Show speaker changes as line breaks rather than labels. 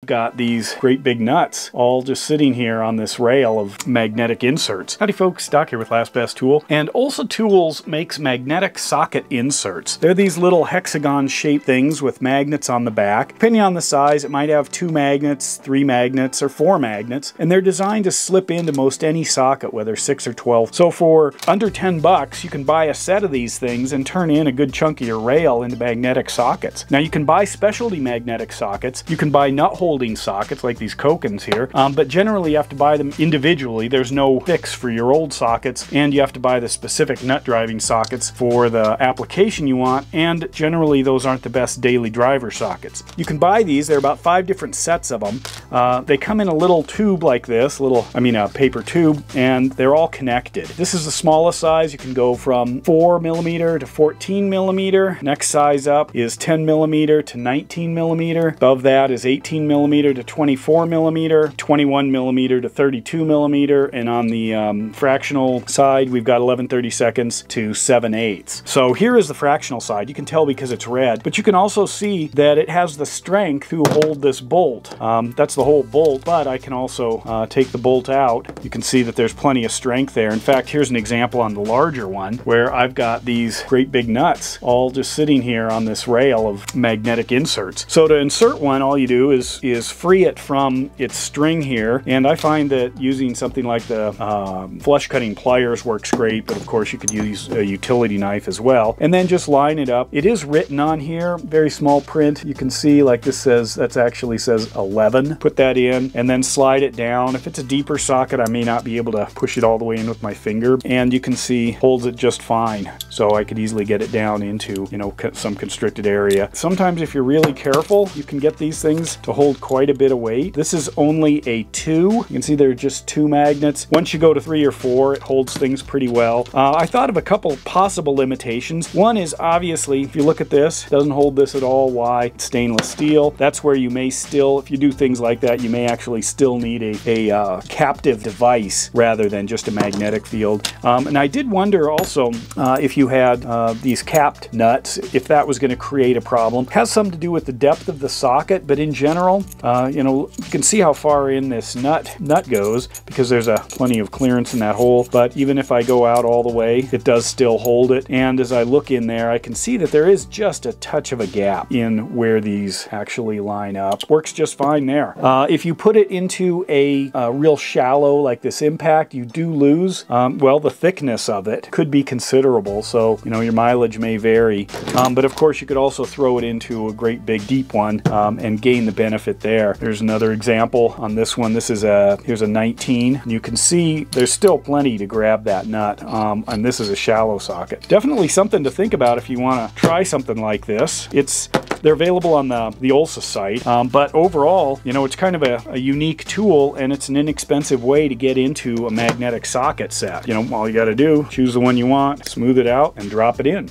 got these great big nuts all just sitting here on this rail of magnetic inserts. Howdy folks, Doc here with Last Best Tool, and Olsa Tools makes magnetic socket inserts. They're these little hexagon shaped things with magnets on the back. Depending on the size, it might have 2 magnets, 3 magnets, or 4 magnets, and they're designed to slip into most any socket, whether 6 or 12. So for under 10 bucks, you can buy a set of these things and turn in a good chunk of your rail into magnetic sockets. Now you can buy specialty magnetic sockets. You can buy nut holding sockets like these Kokens here, but generally you have to buy them individually. There's no fix for your old sockets, and you have to buy the specific nut driving sockets for the application you want, and generally those aren't the best daily driver sockets. You can buy these. There are about 5 different sets of them. They come in a little tube like this, a paper tube, and they're all connected. This is the smallest size. You can go from 4mm to 14mm. Next size up is 10mm to 19mm. Above that is 18mm to 24mm, 21mm to 32mm, and on the fractional side we've got 11/32 to 7/8. So here is the fractional side. You can tell because it's red, but you can also see that it has the strength to hold this bolt. That's the whole bolt, but I can also take the bolt out. You can see that there's plenty of strength there. In fact, here's an example on the larger one where I've got these great big nuts all just sitting here on this rail of magnetic inserts. So to insert one, all you do is free it from its string here, and I find that using something like the flush cutting pliers works great, but of course you could use a utility knife as well, and then just line it up. It is written on here, very small print. You can see like this says, that actually says 11. Put that in and then slide it down. If it's a deeper socket, I may not be able to push it all the way in with my finger, and you can see holds it just fine. So I could easily get it down into, you know, some constricted area. Sometimes if you're really careful, you can get these things to hold quite a bit of weight. This is only a 2. You can see there are just 2 magnets. Once you go to 3 or 4, it holds things pretty well. I thought of a couple possible limitations. One is obviously, if you look at this, it doesn't hold this at all. Why? It's stainless steel. That's where you may still, if you do things like that, you may actually still need a captive device rather than just a magnetic field. And I did wonder also if you had these capped nuts, if that was going to create a problem. It has something to do with the depth of the socket, but in general, you know, you can see how far in this nut goes because there's plenty of clearance in that hole. But even if I go out all the way, it does still hold it. And as I look in there, I can see that there is just a touch of a gap in where these actually line up. Works just fine there. If you put it into a real shallow like this impact, you do lose, well, the thickness of it could be considerable. So, you know, your mileage may vary. But of course, you could also throw it into a great big deep one and gain the benefit there. There's another example on this one. This is here's a 19. You can see there's still plenty to grab that nut. And this is a shallow socket. Definitely something to think about if you want to try something like this. They're available on the Olsa site, but overall, you know, it's kind of a unique tool, and it's an inexpensive way to get into a magnetic socket set. You know, all you got to do, choose the one you want, smooth it out, and drop it in.